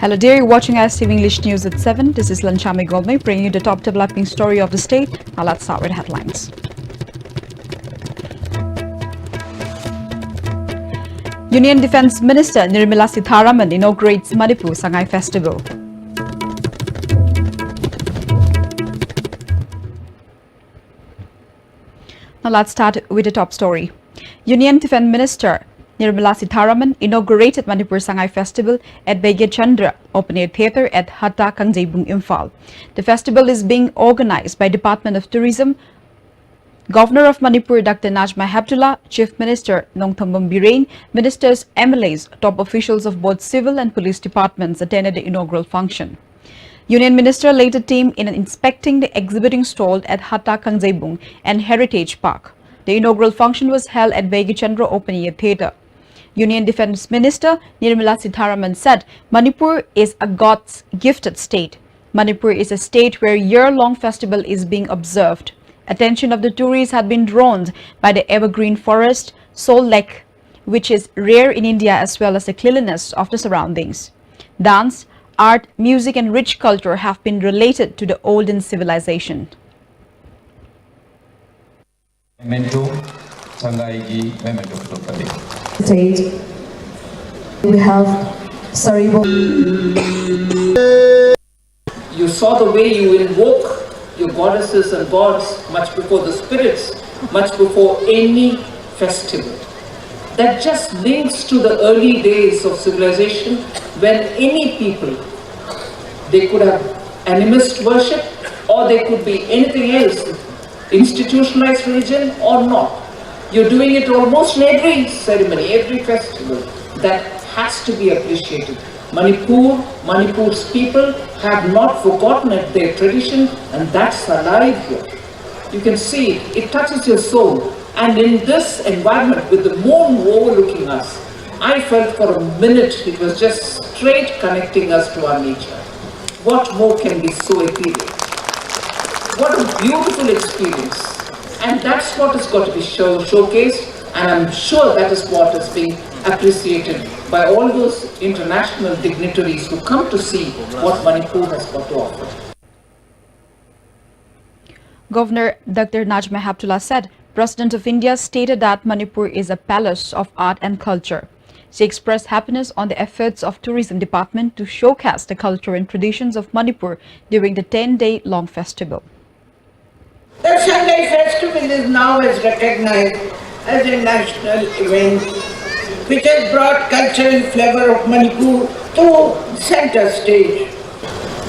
Hello dear, you're watching ISTV English News at 7. This is Lanchami Golme bringing you the top developing story of the state. Now let's start with headlines. Union Defence Minister Nirmala Sitharaman inaugurates Manipur Sangai Festival. Now let's start with the top story. Union Defence Minister Nirmala Sitharaman inaugurated Manipur Sangai Festival at Begya Chandra Open Air Theatre at Hatta Kangjebung, Imphal. The festival is being organized by Department of Tourism. Governor of Manipur Dr. Najma Heptullah, Chief Minister Nongthombam Birain, ministers, MLAs, top officials of both civil and police departments attended the inaugural function. Union Minister led a team in inspecting the exhibiting stall at Hatta Kangjebung and Heritage Park. The inaugural function was held at Begya Chandra Open Air Theatre. Union Defence Minister Nirmala Sitharaman said Manipur is a God's gifted state. Manipur is a state where year-long festival is being observed. Attention of the tourists had been drawn by the evergreen forest, Sol Lake, which is rare in India, as well as the cleanliness of the surroundings. Dance, art, music and rich culture have been related to the olden civilization. State, we have Saribo. You saw the way you invoke your goddesses and gods much before the spirits, much before any festival. That just links to the early days of civilization when any people, they could have animist worship or they could be anything else, institutionalized religion or not. You're doing it almost in every ceremony, every festival. That has to be appreciated. Manipur's people have not forgotten their tradition, and that's alive here. You can see it touches your soul. And in this environment, with the moon overlooking us, I felt for a minute it was just straight connecting us to our nature. What more can be so ethereal? What a beautiful experience. And that's what has got to be showcased, and I'm sure that is what is being appreciated by all those international dignitaries who come to see what Manipur has got to offer. Governor Dr. Najma Heptullah said President of India stated that Manipur is a palace of art and culture. She expressed happiness on the efforts of Tourism Department to showcase the culture and traditions of Manipur during the 10-day long festival. The Sangai Festival is now recognized as a national event which has brought cultural flavor of Manipur to center stage.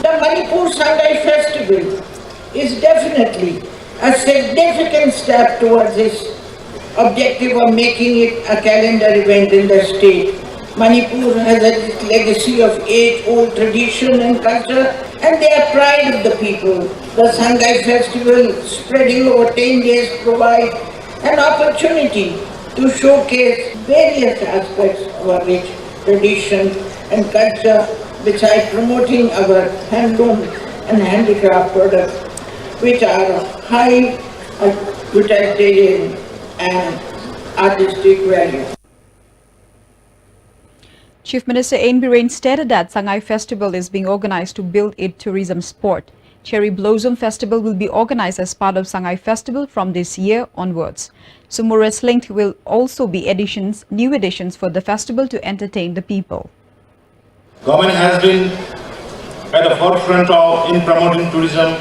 The Manipur Sangai Festival is definitely a significant step towards this objective of making it a calendar event in the state. Manipur has a legacy of age-old tradition and culture, and they are pride of the people. The Sangai Festival, spreading over 10 days, provide an opportunity to showcase various aspects of our rich tradition and culture, besides promoting our handloom and handicraft products, which are of high utilitarian and artistic value. Chief Minister N. Birain stated that Sangai Festival is being organized to build a tourism sport. Cherry Blossom Festival will be organized as part of Sangai Festival from this year onwards. Sumo Wrestling will also be new additions for the festival to entertain the people. Government has been at the forefront in promoting tourism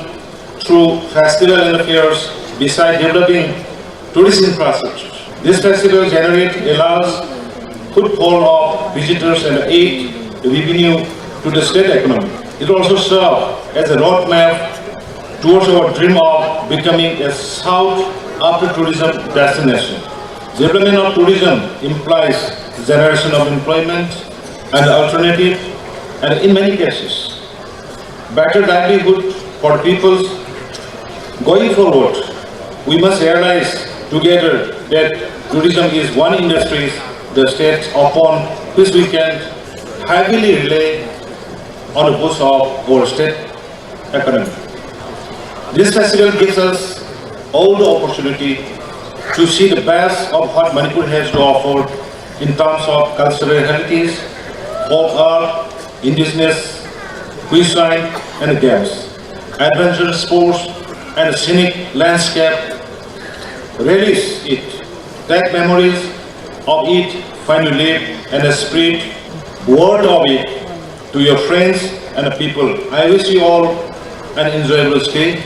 through festival and fairs, besides developing tourist infrastructure. This festival allows footfall of visitors and aid the revenue to the state economy. It also serves as a roadmap towards our dream of becoming a South after tourism destination. Development of tourism implies generation of employment and alternative, and in many cases, better livelihood for people. Going forward, we must realize together that tourism is one industry the state upon which we can heavily rely on the boost of our state economy. This festival gives us all the opportunity to see the best of what Manipur has to offer in terms of cultural heritage, folk art, indigenous cuisine and games, adventurous sports and scenic landscape. Relish it. Take memories of it when you live and spread word of it to your friends and people. I wish you all an enjoyable stay.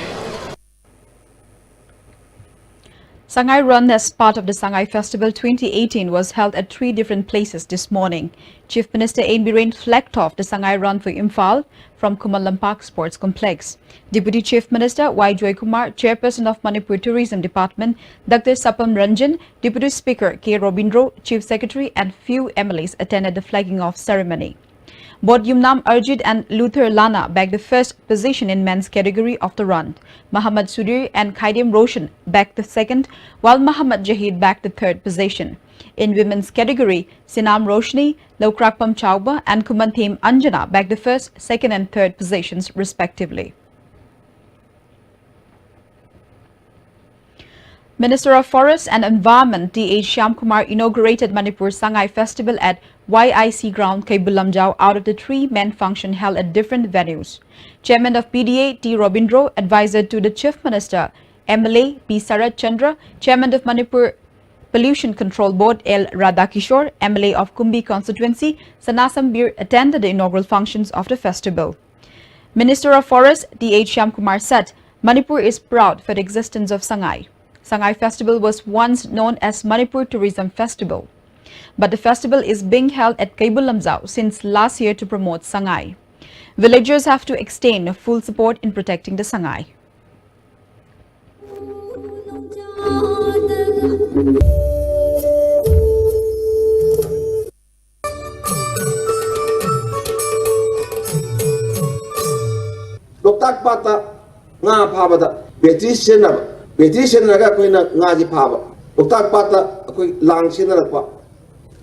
Sangai Run as part of the Sangai Festival 2018 was held at 3 different places this morning. Chief Minister Ain Biren flagged off the Sangai Run for Imphal from Kumalampak Sports Complex. Deputy Chief Minister Y. Joy Kumar, Chairperson of Manipur Tourism Department, Dr. Sapam Ranjan, Deputy Speaker K. Robindro, Chief Secretary and few MLAs attended the flagging off ceremony. Bod Yumnam Arjit and Luther Lana bagged the first position in men's category of the run. Muhammad Sudir and Khaidim Roshan bagged the second, while Muhammad Jahid bagged the third position. In women's category, Sinam Roshni, Lokrakpam Chauba and Kumanthim Anjana bagged the first, second and third positions respectively. Minister of Forests and Environment D.H. Shyamkumar inaugurated Manipur Sangai Festival at YIC Ground Kaibulamjau out of the 3 main function held at different venues. Chairman of PDA T. Robindro, advisor to the Chief Minister MLA P. Sarat Chandra, Chairman of Manipur Pollution Control Board L. Radhakishore, MLA of Kumbi Constituency Sanasam Bir attended the inaugural functions of the festival. Minister of Forests D.H. Shyamkumar said Manipur is proud for the existence of Sangai. Sangai Festival was once known as Manipur Tourism Festival, but the festival is being held at Kaibulamjau since last year to promote Sangai. Villagers have to extend full support in protecting the Sangai. Loktak pata nga phabada betri senaba betri senaga koina nga ji phaba loktak pata koi lang senarapa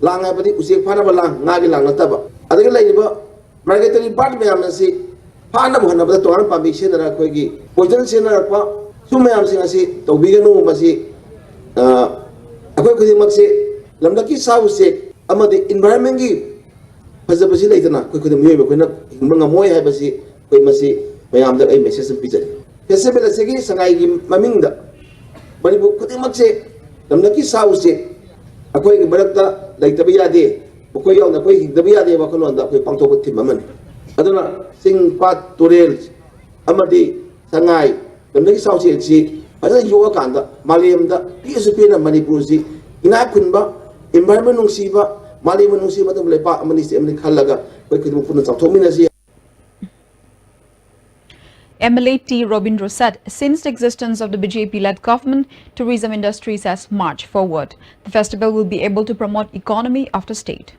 lang abadi usik phana lang nga gi lang nataba adaga laiba marketing department amasi phana bhana bada toran pambi senara koi gi poison senarapa sumayam sing asi tobiganu masi akoi khudi makse lamdaki sawse amadi environment gi fazabasi laitana koi khudi miyoi koina hingma ngamoi haibasi koi masi mayam da ai message pijari festival asegi sangai gi mamingda Manipur khudimакse lamnaki sawse akoi gi barakta laitabi yade akoi yauna koi higdabi yade wakalonda akoi pangthok thim amani aduna sing pat torel amadi sangai lamnaki sawse si ada yoga kanda malemda PSP na Manipur si ina khunba environment nungsiba malem nungsiba tam lepa amani se amani khalaga koi khudum puna chawthomina si MLA T. Robindro said, since the existence of the BJP-led government, tourism industries has marched forward. The festival will be able to promote economy of the state.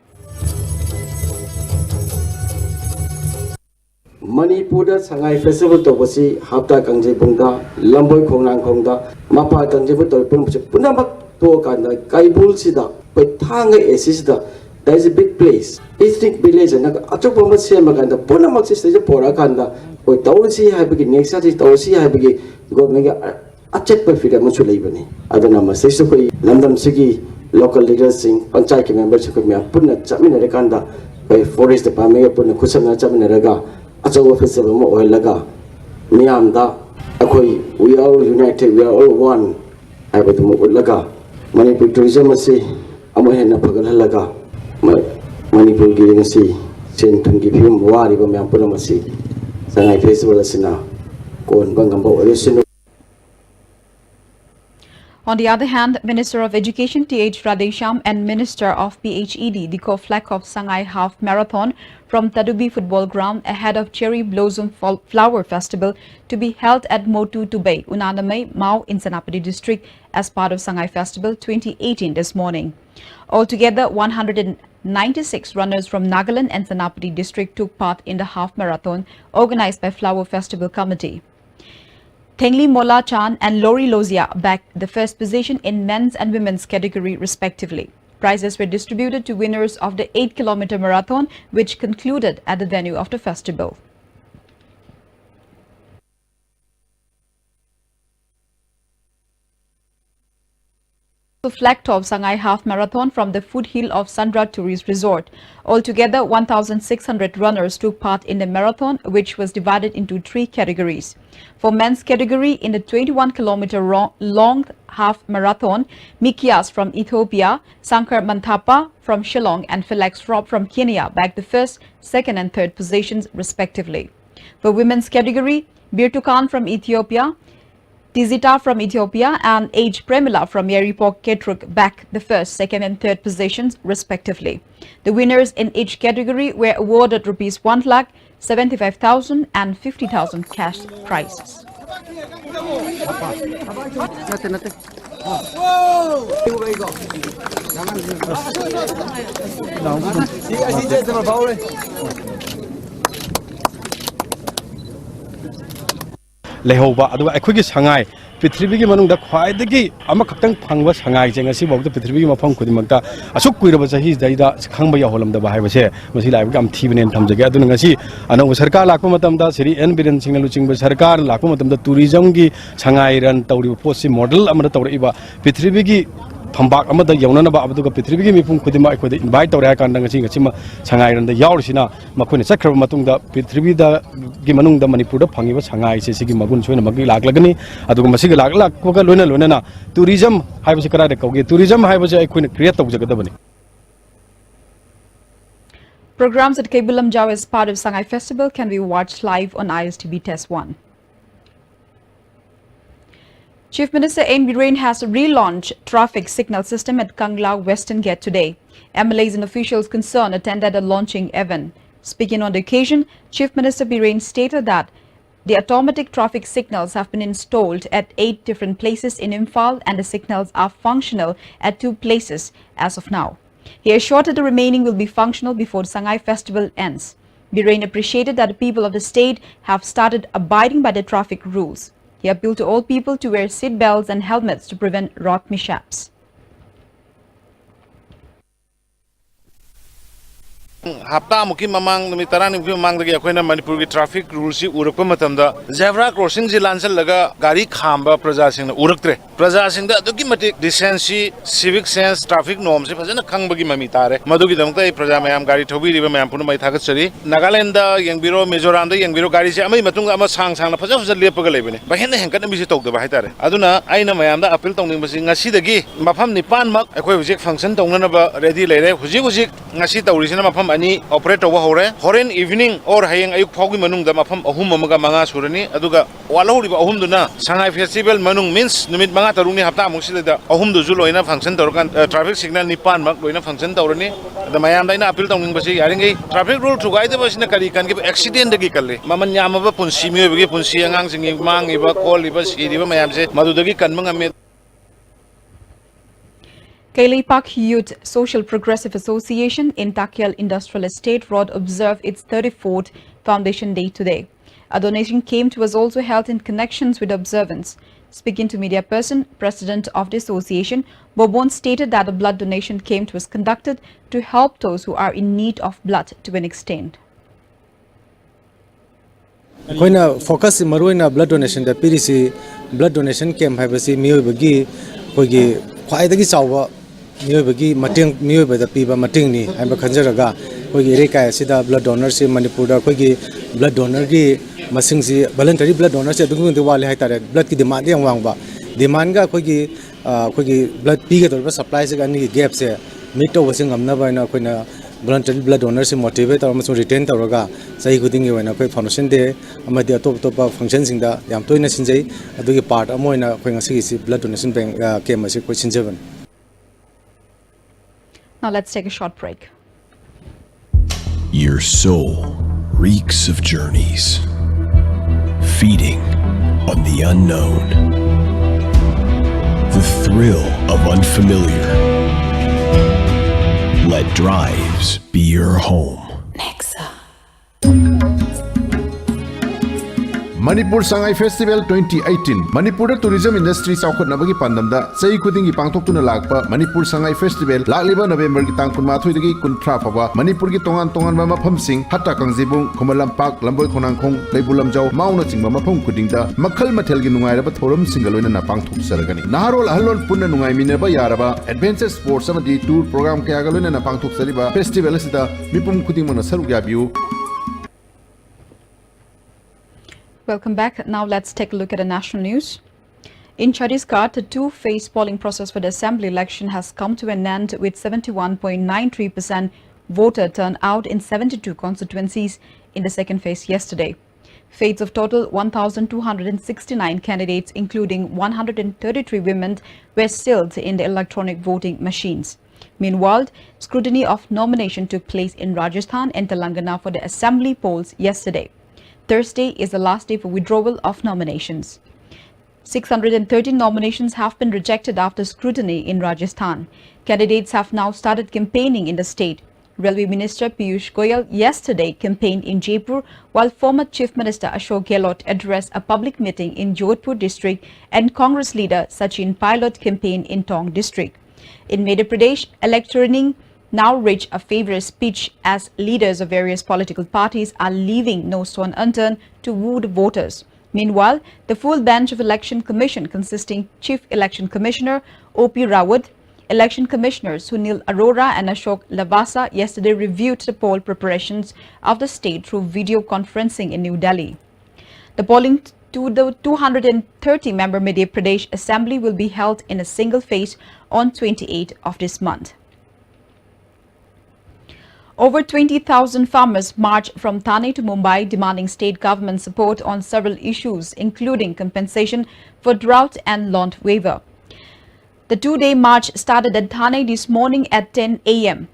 Manipur Sangai Festival to wasi hafta kangjai bungda lamboy khongnang khongda mapa kangjai bu to punamak to kanda kaibul sida pai thanga esisda. That is a big place. Ethnic village na achopa ma sema kanda punamak sida pora kanda oi tawsi haibagi next ati tawsi haibagi government ga achet pa fira mu chulai bani adana ma sai su koi landam sigi local leaders sing panchayat ki members ko me punna chamina re kanda bai forest department ga punna khusana chamina raga achawa festival mo oilaga miyam da akoi we are all united, we are all one haibadu mo ulaga Manipur tourism ase amo henna phagalhalaga Manipur gi ngasi chen thungi phim wari ba myam punna masi Sangai Festival asina kon bangamba oresino. On the other hand, Minister of Education T.H. Radhesham and Minister of PHED Diko flag off Sangai Half Marathon from Tadubi Football Ground ahead of Cherry Blossom Flower Festival to be held at Motu Tubay, Unanamay, Mau in Senapati District as part of Sangai Festival 2018 this morning. Altogether, 196 runners from Nagaland and Senapati District took part in the half marathon organized by Flower Festival Committee. Tengli Mola Chan and Lori Lozia bagged the first position in men's and women's category respectively. Prizes were distributed to winners of the 8-kilometer marathon, which concluded at the venue of the festival. The flag top Shanghai Half Marathon from the foothill of Sandra Tourist Resort. Altogether, 1,600 runners took part in the marathon, which was divided into 3 categories. For men's category, in the 21-kilometer long half marathon, Mikias from Ethiopia, Sankar Manthapa from Shillong and Felix Rob from Kenya bagged the first, second and third positions respectively. For women's category, Birtukan from Ethiopia, Tizita from Ethiopia and Age Premila from Yeripok Ketruk back the first, second and third positions respectively. The winners in each category were awarded rupees 1,75,000 and 50,000 cash prizes. Lehoba adu akhoi Shanghai Prithvi manung da khwaidagi ama khaktang phangwa Shanghai je ngasi bawda Prithvi mafam khudimangta asuk kuiraba chahi daida khangba yaholam da bahai base masi lai gam thibenen thamjage adu ngasi anau sarkar lakpa matam da sri n biren singna luching ba sarkar lakpa matam da tourism gi Shanghai ran tawri posi model amada tawri ba Prithvi gi phambak amada yawnana ba abuga Prithvi gi mipum khudima akhoi da invite tawri kan da ngasi ngasi ma Shanghai ran da yawrisina makhone sakhra matung da Prithvi da gi manung da Manipur da phangiba Shanghai se sigi magun soina magi laklagani aduga masigi lakla loina na tourism haibase kara de kauge tourism haibase akhoi create tawjagadabani. Programs at Kebulam Jaw as part of Shanghai Festival can be watched live on ISTV Test 1. Chief Minister N. Biren has relaunched traffic signal system at Kangla Western Gate today. MLAs and officials concerned attended a launching event. Speaking on the occasion, Chief Minister Biren stated that the automatic traffic signals have been installed at 8 different places in Imphal and the signals are functional at 2 places as of now. He assured that the remaining will be functional before the Shanghai Festival ends. Biren appreciated that the people of the state have started abiding by the traffic rules. He appealed to all people to wear seat belts and helmets to prevent road mishaps. Hapta muki mamang numitara muki mamang dagi akoina Manipur ki traffic rules si urakpa matamda zebra crossing ji lansal laga gari khamba praja sing na uraktre praja sing da aduki matik decency civic sense traffic norms se phajana khangbagi mami tare madugi damta ei praja mayam gari thobi riba mayam punu mai thagat chari Nagaland da yengbiro Mizoram da yengbiro gari se amai matung ama sang na phaja phaja lepaga leibene bahena hengkat mi se tawda ba haitare aduna aina mayam da appeal tawning basi ngasi dagi mafam nipan mak akoi hujik function tawna ba ready leire hujik ngasi tawrisina mafam ani operate over hore horen evening or hayeng ayuk phogi manung da mafam ahum amaga manga surani aduga walahuri ba ahum duna Shanghai Festival manung means numit manga tarungni hapta amusile da ahum du juloina function tawkan traffic signal nipan mak loina function tawrani da mayam daina appeal tawning basi yaringai traffic rule thugai da basina kari kan ki accident dagi kalle maman yamaba punsi mi bagi punsi angang singi mangi ba call iba siri ba mayam se madudagi kanmanga me Kailipak Youth Social Progressive Association in Takyal Industrial Estate Road observed its 34th Foundation Day today. A donation came was also held in connections with the observance. Speaking to media person, President of the association, Bobon stated that a blood donation camp was conducted to help those who are in need of blood to an extent. Koina focus maruina blood donation da pirisi blood donation camp haibasi miyobagi koigi khwaidagi chawba miyobagi mateng miyoba da piba mateng ni haiba khanjaraga koigi rekai sida blood donor se Manipur da koigi blood donor gi masing si voluntary blood donor se dung de wale haitare blood ki demand yang wangba demand ga koigi blood piga dorba supply se ani gap se meet to wasing amna ba na koina voluntary blood donor se motivate or maso retain tawraga sahi khuding gi wena koi foundation de amadi atop top function sing da yam toina sinjai adugi part amoina koi ngasi si blood donation bank came ase koi sinjaban. Now let's take a short break. Your soul reeks of journeys, feeding on the unknown, the thrill of unfamiliar. Let Drives be your home. Nexa. Manipur Sangai Festival 2018 Manipur tourism industry chaukhatnabagi pandamda chai khudingi pangthoktuna lakpa Manipur Sangai Festival lakliba November gi tang 12 dagi 13 phaba Manipur gi tongan tongan mafam sing Hatta Kangjibung Khomalampak Lamboi Khonangkhong Leibulamjau Mauna chingba mafam khudingda makhal mathel gi nungairaba thorum singaloina na pangthok saragani naharol ahlon punna nungai minaba yaraba adventure sports amadi tour program kaya galoina na pangthok sariba festival asida mipum khudingmana saruk yabiu. Welcome back. Now let's take a look at the national news. In Chhattisgarh, the two-phase polling process for the assembly election has come to an end with 71.93% voter turnout in 72 constituencies in the second phase yesterday. Fates of total 1,269 candidates, including 133 women, were sealed in the electronic voting machines. Meanwhile, scrutiny of nomination took place in Rajasthan and Telangana for the assembly polls yesterday. Thursday is the last day for withdrawal of nominations. 613 nominations have been rejected after scrutiny in Rajasthan. Candidates have now started campaigning in the state. Railway Minister Piyush Goyal yesterday campaigned in Jaipur, while former Chief Minister Ashok Gehlot addressed a public meeting in Jodhpur district, and Congress leader Sachin Pilot campaigned in Tong district. In Madhya Pradesh, electioneering now reach a favorite speech as leaders of various political parties are leaving no stone unturned to woo the voters. Meanwhile, the full bench of Election Commission consisting Chief Election Commissioner O.P. Rawat, Election Commissioners Sunil Arora and Ashok Lavasa yesterday reviewed the poll preparations of the state through video conferencing in New Delhi. The polling to the 230-member Madhya Pradesh Assembly will be held in a single phase on 28th of this month. Over 20,000 farmers marched from Thane to Mumbai demanding state government support on several issues, including compensation for drought and land waiver. The two-day march started at Thane this morning at 10 a.m.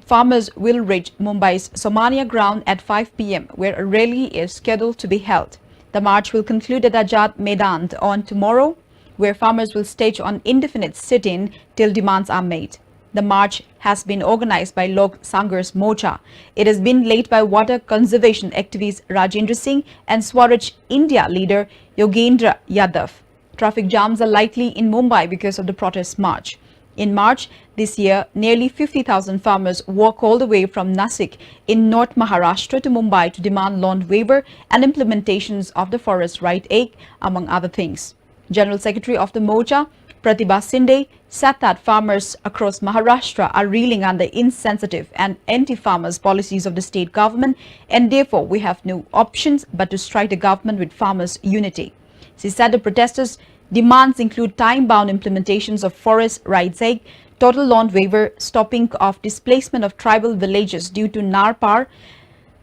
Farmers will reach Mumbai's Somania ground at 5 p.m., where a rally is scheduled to be held. The march will conclude at Azad Maidan on tomorrow, where farmers will stage on indefinite sit-in till demands are made. The march has been organized by Lok Sangharsh Morcha. It has been led by water conservation activist Rajendra Singh and Swaraj India leader Yogendra Yadav. Traffic jams are likely in Mumbai because of the protest march. In March this year, nearly 50,000 farmers walked all the way from Nasik in North Maharashtra to Mumbai to demand land waiver and implementations of the Forest Right Act, among other things. General Secretary of the Morcha, Pratibha Sinde, said that farmers across Maharashtra are reeling under insensitive and anti-farmers policies of the state government, and therefore we have no options but to strike the government with farmers' unity. She said the protesters' demands include time-bound implementations of Forest Rights Act, total land waiver, stopping of displacement of tribal villages due to Narpar,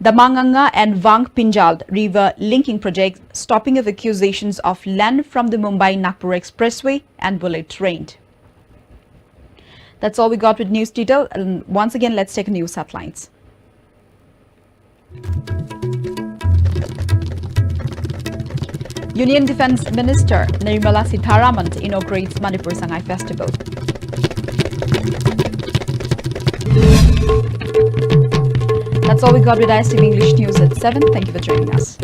Damanganga and Vang Pinjal river linking projects, stopping of accusations of land from the Mumbai-Nagpur Expressway and bullet train. That's all we got with news detail. And once again, let's take news headlines. Union Defence Minister Nirmala Sitharaman inaugurates Manipur Sangai Festival. That's all we got with ISTV English News at 7. Thank you for joining us.